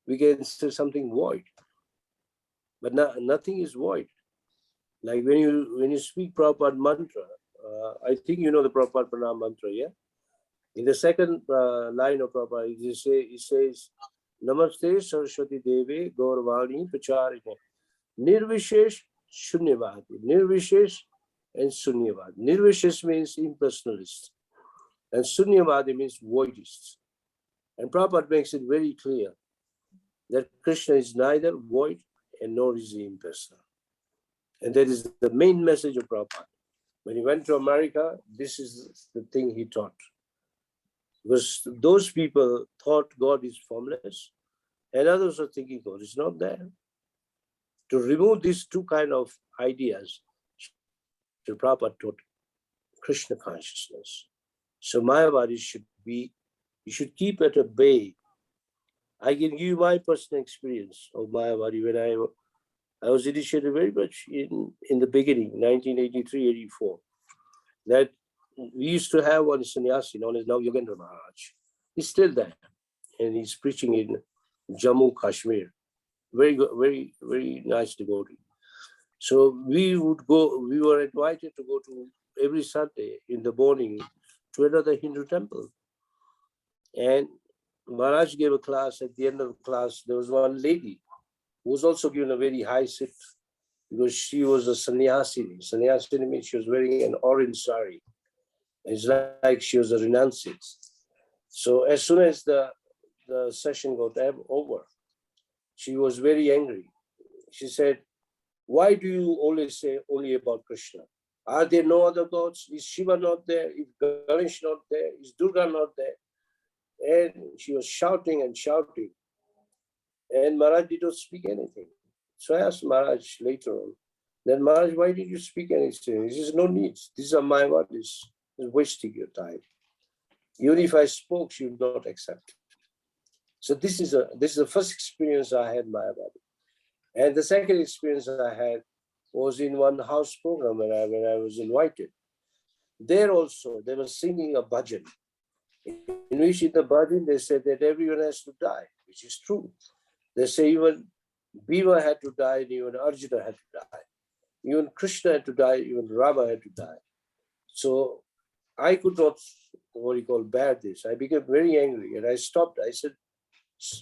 we can say something void. But nothing is void. Like when you speak Prabhupada Mantra, I think you know the Prabhupada Mantra, yeah? In the second line of Prabhupada, he says, Namaste Saraswati Devi Gaurvani Pacharine Nirvishesh Shunyavadi. Nirvishesh and Sunyavadi. Nirvishesh means impersonalist, and Sunyavadi means voidist. And Prabhupada makes it very clear that Krishna is neither void and nor is he impersonal. And that is the main message of Prabhupada. When he went to America, this is the thing he taught. Because those people thought God is formless, and others are thinking God is not there. To remove these two kind of ideas, Srila Prabhupada taught Krishna consciousness. So Mayavadi should be, you should keep at a bay. I can give you my personal experience of Mayavadi when I was initiated very much in the beginning, 1983, 84. That we used to have one sannyasi known as now Yogendra Maharaj. He's still there, and he's preaching in Jammu, Kashmir. Very good, very, very nice devotee. So we were invited to go to every Sunday in the morning to another Hindu temple. And Maharaj gave a class. At the end of the class, there was one lady who was also given a very high seat because she was a sannyasini. Sannyasini means she was wearing an orange sari. It's like she was a renunciate. So as soon as the session got over, she was very angry. She said, why do you always say only about Krishna? Are there no other gods? Is Shiva not there? Is Ganesh not there? Is Durga not there? And she was shouting and shouting. And Maharaj did not speak anything. So I asked Maharaj later on, then Maharaj, why did you speak anything? He says, no need. These are my words. It's wasting your time. Even if I spoke, she would not accept. So this is the first experience I had Mayavadi. And the second experience I had was in one house program when I was invited. There also, they were singing a bhajan, in which in the bhajan they said that everyone has to die, which is true. They say even Bhima had to die, and even Arjuna had to die. Even Krishna had to die, even Rama had to die. So I could not, bear this. I became very angry and I stopped. I said,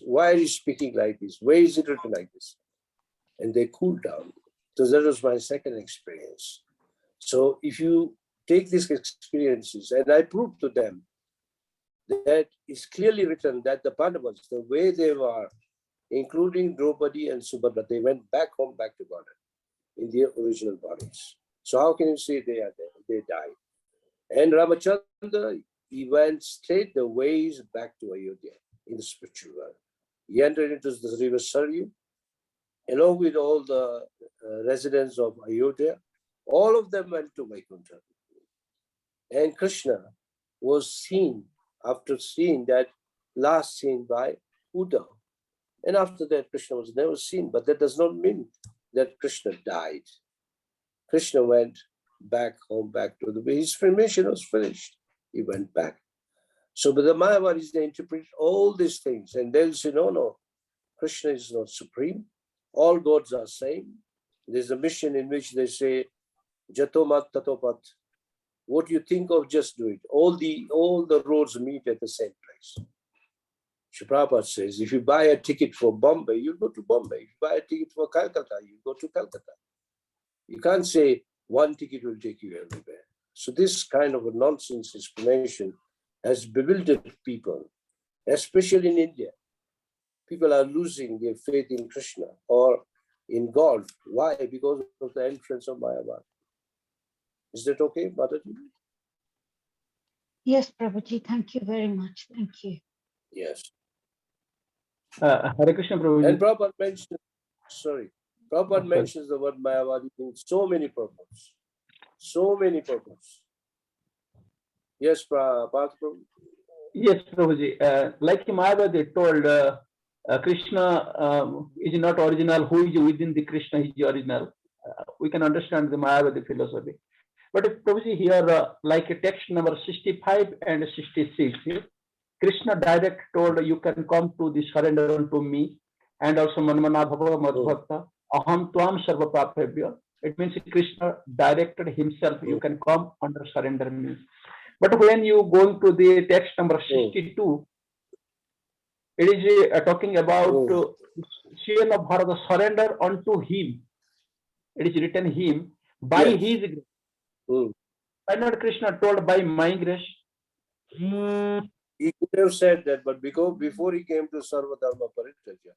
why are you speaking like this? Where is it written like this? And they cooled down. So that was my second experience. So if you take these experiences, and I proved to them that it's clearly written that the Pandavas, the way they were, including Draupadi and Subhadra, they went back home, back to Godhead in their original bodies. So how can you say they are there? They died. And Ramachandra, he went straight the ways back to Ayodhya in the spiritual world. He entered into the river Saryu, along with all the residents of Ayodhya. All of them went to Vaikuntha. And Krishna was seen after seeing that last scene by Uddhav. And after that, Krishna was never seen. But that does not mean that Krishna died. Krishna went back home, back to the way his mission was finished. He went back. So, but the Mayavadis, they interpret all these things and they'll say, no, Krishna is not supreme. all gods are same. There's a mission in which they say, Jatomat Tatopat. What you think of, just do it. All the roads meet at the same place. Prabhupada says, if you buy a ticket for Bombay, you go to Bombay. If you buy a ticket for Calcutta, you go to Calcutta. You can't say one ticket will take you everywhere. So this kind of a nonsense explanation has bewildered people, especially in India. People are losing their faith in Krishna or in God. Why? Because of the influence of Mayavad. Is that okay, Mataji? Yes, Prabhuji, thank you very much. Thank you. Yes. Hare Krishna, Prabhuji. And Prabhupada mentions the word Mayavadi in so many purposes. So many purposes. Yes, Prabhupada. Yes, Prabhuji. Like Mayavadi told, Krishna is not original. Who is within the Krishna is the original. We can understand the Mayavadi philosophy. But if Prabhuji here, like text number 65 and 66, Krishna direct told you can come to the surrender unto me, and also Manmana Bhava Madhvakta, Aham Tvam Sarva Papebhya. It means Krishna directed himself, you can come under surrender me. But when you go to the text number 62, it is talking about Shian of Bharata, surrender unto him. It is written him by his grace. Why not Krishna told by my grace? He could have said that, but because before he came to Sarva Dharma Parityaja,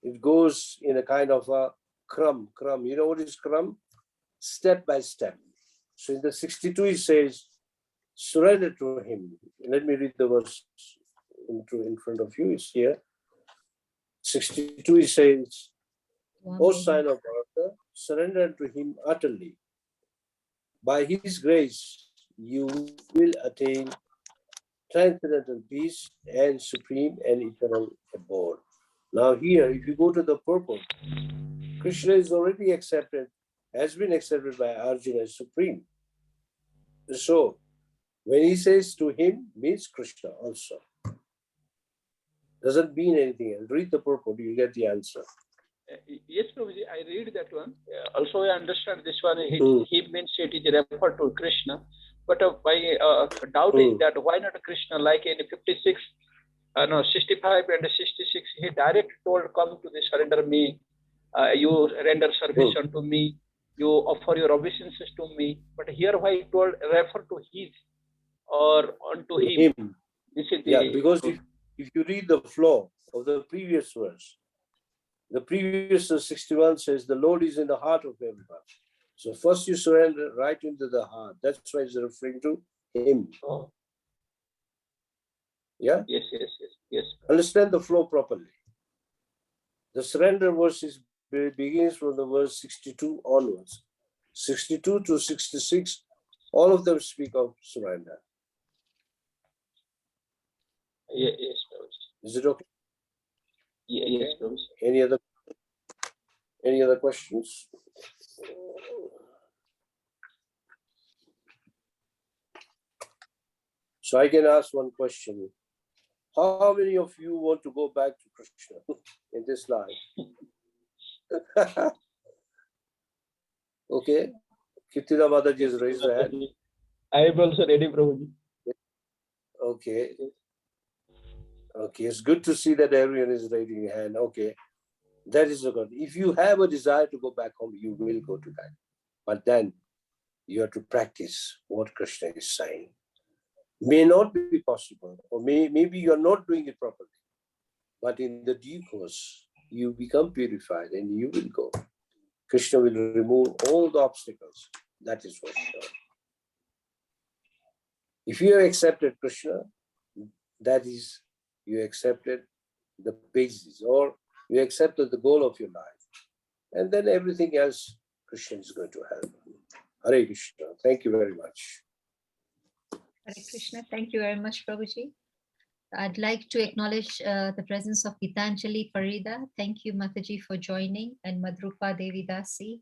it goes in a kind of a crumb. You know what is crumb? Step by step. So in the 62 he says, surrender to him. Let me read the verse in front of you. It's here. 62 he says, O sign of Bharata, surrender to him utterly. By his grace, you will attain transcendental peace and supreme and eternal abode. Now here, if you go to the purport, Krishna is already accepted, has been accepted by Arjuna as supreme. So, when he says to him, means Krishna also. Doesn't mean anything else. Read the purport, you get the answer. Yes, Prabhuji, I read that one. Also, I understand this one. He means it is referred to Krishna. But my doubt is that why not Krishna, like in 56, 65 and 66, he direct told, come to the surrender me, you render service unto me, you offer your obeisances to me. But here why he told refer to his or unto him. This is the, because if you read the flow of the previous verse, the previous 61 says the Lord is in the heart of everyone. So first you surrender right into the heart. That's why it's referring to him. Yeah? Yes. Understand the flow properly. The surrender verse begins from the verse 62 onwards. 62 to 66, all of them speak of surrender. Yes. Is it okay? Yes. Any other questions? So I can ask one question. How many of you want to go back to Krishna in this life? Okay. Kirtida Mataji has raised her hand. I am also ready, Prabhuji. Okay. Okay, it's good to see that everyone is raising your hand. Okay. That is good. If you have a desire to go back home, you will go to that. But then you have to practice what Krishna is saying. May not be possible, or maybe you're not doing it properly. But in the due course, you become purified and you will go. Krishna will remove all the obstacles. That is for sure. If you have accepted Krishna, that is, you accepted the basis, or you accepted the goal of your life. And then everything else, Krishna is going to help. Hare Krishna. Thank you very much. Hare Krishna. Thank you very much, Prabhuji. I'd like to acknowledge the presence of Gitanjali Farida. Thank you, Mataji, for joining, and Madrupa Devi Dasi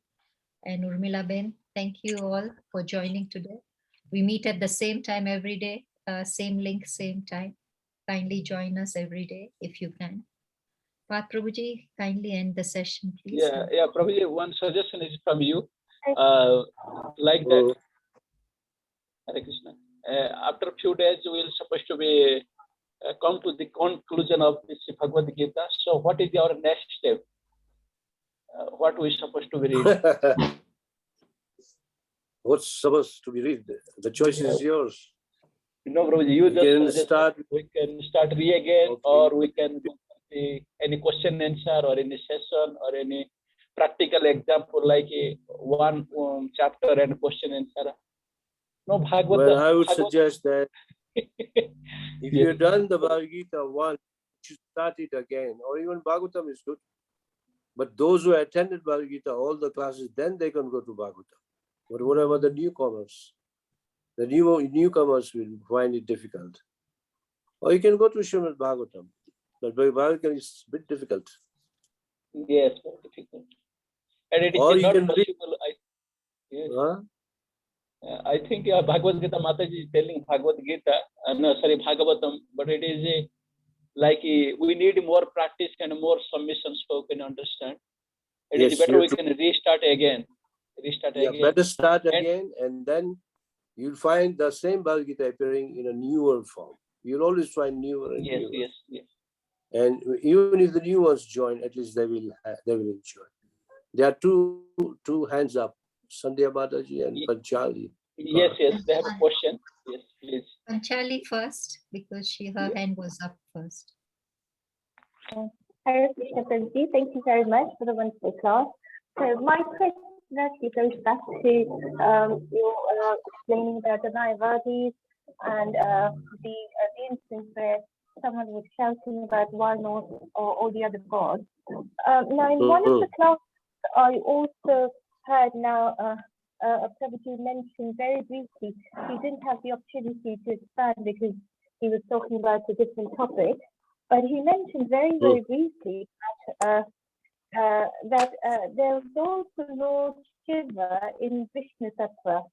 and Urmila Ben. Thank you all for joining today. We meet at the same time every day, same link, same time. Kindly join us every day if you can. Path Prabhuji, kindly end the session, please. Yeah, Prabhuji, one suggestion is from you. Like that, Hare Krishna. After a few days, we will supposed to be come to the conclusion of this Bhagavad Gita. So, what is our next step? What we supposed to be read? What's supposed to be read? The choice is yours. No, Prabhuji, you We can just suggest start. we can start again, Okay. or we can do any question answer, or any session, or any practical example like one chapter and question answer. No, Bhagavad. Well, I would Bhagavad. suggest that if Yes. you've done the Bhagavad Gita once, you should start it again, or even Bhagavatam is good. But those who attended Bhagavad Gita, all the classes, then they can go to Bhagavatam. But whatever the newcomers, the newcomers will find it difficult. Or you can go to Srimad Bhagavatam. But Bhagavatam is a bit difficult. Yes, very difficult. And it Or is you not can read. possible. Yes. Huh? I think Bhagavad Gita Mataji is telling Bhagavad Gita, no, sorry, Bhagavatam, but it is like we need more practice and more submission so we can understand. It is Yes, better you we have to- can restart again. Yeah, better start again, and then you'll find the same Bhagavad Gita appearing in a newer form. You'll always find newer and Yes, newer. yes. And even if the new ones join, at least they will enjoy. There are two hands up, Sandhya Mataji and Panchali. Yes, they have a question. Yes, please. Panchali first, because her hand was up first. Hare Krishna Prabhuji, thank you very much for the wonderful class. So my question actually goes back to you explaining about the Mayavadis and the instance where someone was shouting about one or all the other gods. Now in one of the classes, I also heard now Prabhuji mentioned very briefly, he didn't have the opportunity to expand because he was talking about a different topic. But he mentioned very, very briefly that there was also Lord Shiva in Vishnu Tattva,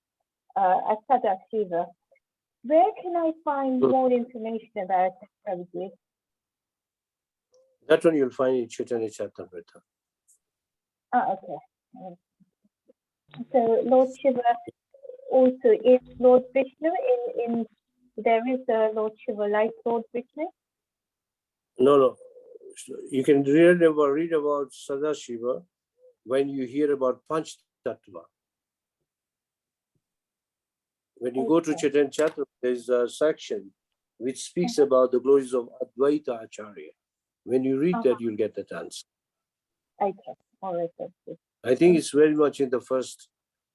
as Sadak Shiva. Where can I find more information about this, Prabhuji? That one you'll find in Chaitanya Charitamrita. Okay. So Lord Shiva also is Lord Vishnu in there is a Lord Shiva like Lord Vishnu? No. You can read about Sadashiva when you hear about Panch Tattva. When you go to Chaitanya Charitamrita, there's a section which speaks about the glories of Advaita Acharya. When you read that, you'll get that answer. Okay, all right. That's good. I think it's very much in the first,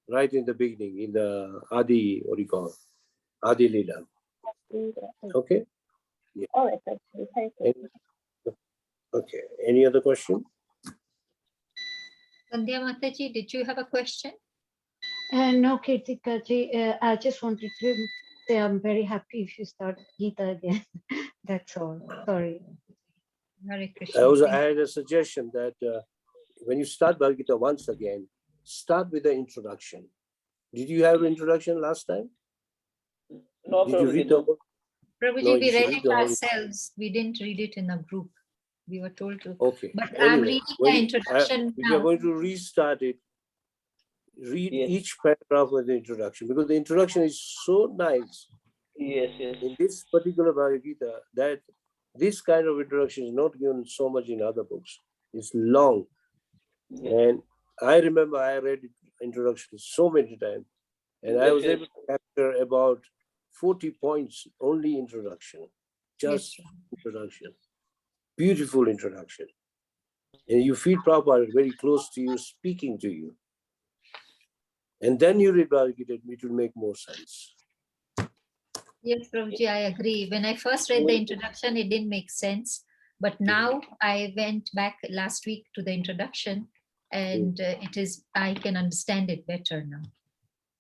right in the beginning, in the Adi, Adi Lila. Okay? Yeah. All right, that's good. Thank you. Okay, any other question? Sandhya Mataji, did you have a question? No, Kirtika ji, I just wanted to say I'm very happy if you start Gita again. That's all. Sorry. Hare Krishna. I had a suggestion that when you start Bhagavad Gita once again, start with the introduction. Did you have an introduction last time? No, Did you read the whole? Prabhuji, No, we you should read read it the whole. ourselves. We didn't read it in a group. We were told to. Okay. But I'm Anyway, reading the introduction if you're now. going to restart it, read Yes. each paragraph of the introduction, because the introduction is so nice. Yes. In this particular Bhagavad Gita, that this kind of introduction is not given so much in other books. It's long. Yes. And I remember I read introduction so many times, and I was able to capture about 40 points, only introduction, just Yes. introduction. Beautiful introduction. And you feel Prabhupada very close to you, speaking to you. And then you read Bhagavad Gita, it will make more sense. Yes, Prabhuji, I agree. When I first read the introduction, it didn't make sense. But now I went back last week to the introduction, and I can understand it better now.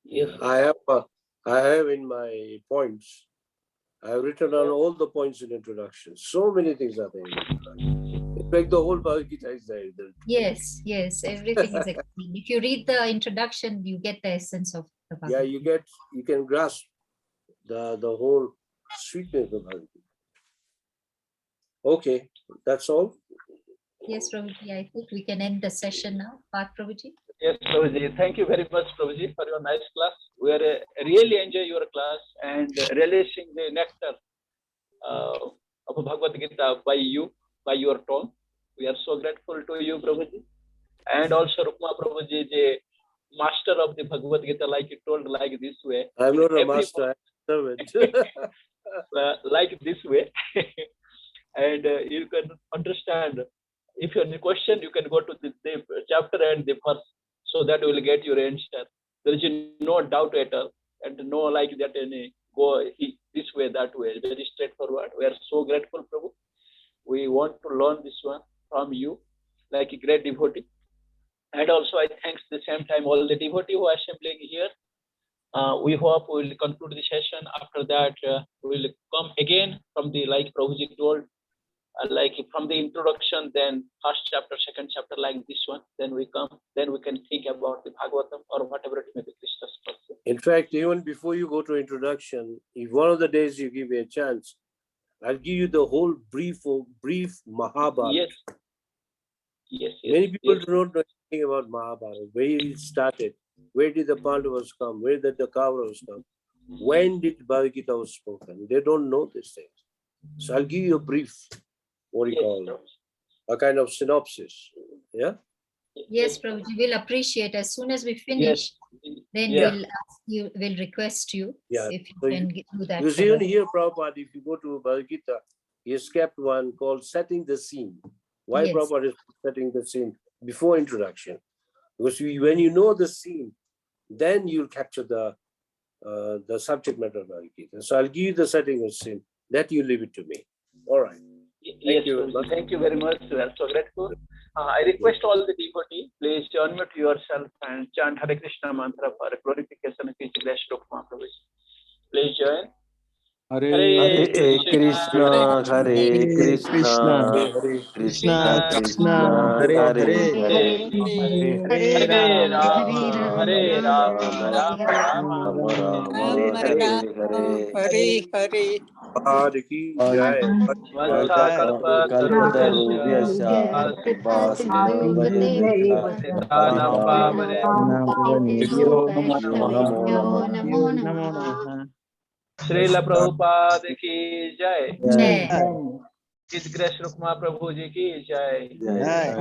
Yes. I have in my points, I have written on all the points in introduction. So many things are there in introduction. In fact, the whole Bhagavad Gita is there. Yes, everything is explained. If you read the introduction, you get the essence of the Bhagavad. Yeah, you can grasp the whole sweetness of Bhagavad Gita. Okay, that's all. Yes, Prabhuji, I think we can end the session now. Parth Prabhuji. Yes, Prabhuji. Thank you very much, Prabhuji, for your nice class. We are really enjoy your class and relishing the nectar of Bhagavad Gita by you, by your tone. We are so grateful to you, Prabhuji. And also Rukma Prabhuji, the master of the Bhagavad Gita, like you told, like this way. I'm not a Every master, I'm a servant. like this way. And you can understand. If you have any question, you can go to the chapter and the verse, so that you will get your answer. There is no doubt at all, and no like that any go this way, that way. Very straightforward. We are so grateful, Prabhu. We want to learn this one from you, like a great devotee. And also, I thanks the same time all the devotee who are assembling here. We hope we will conclude the session. After that, we will come again from the, like Prabhuji told, like from the introduction, then first chapter, second chapter, like this one. Then we come, then we can think about the Bhagavatam or whatever it may be, Krishna's person. In fact, even before you go to introduction, if one of the days you give me a chance, I'll give you the whole brief Mahabharata. Yes. Yes. Many people yes. do not know anything about Mahabharata, where it started, where did the Pandavas come, where did the Kauravas come, when did Bhagavad Gita was spoken. They don't know these things. So I'll give you a brief, what do you call it, a kind of synopsis. Yeah? Yes, Prabhuji, we'll appreciate as soon as we finish, then we'll request you if you So can do that. because even here, Prabhupada, if you go to Bhagavad Gita, he has kept one called Setting the Scene. Why Yes. Prabhupada is setting the scene before introduction? Because when you know the scene, then you'll capture the subject matter of Bhagavad Gita. So I'll give you the setting of the scene. That you leave it to me. All right. Yes, thank you very much. We are so grateful. I request all the devotees, please unmute yourself and chant Hare Krishna mantra for glorification of His blessed Rukma Prabhuji. Please join. Hare Krishna, Hare Krishna, Krishna Krishna, Hare Hare, Hare Rama, Hare Rama, Rama, Rama Rama, Hare Hare. Hare ki jai. Vansa kalpa Kalpatarubhyasya, tarubhyasya Kripa Sindhuvaya, Patitanam Pavanebhyo, Namo Pavanebhyo Namah. Srila Prabhupada ki jai. Jai. His Grace Rukma Prabhu ji ki jai. Jai.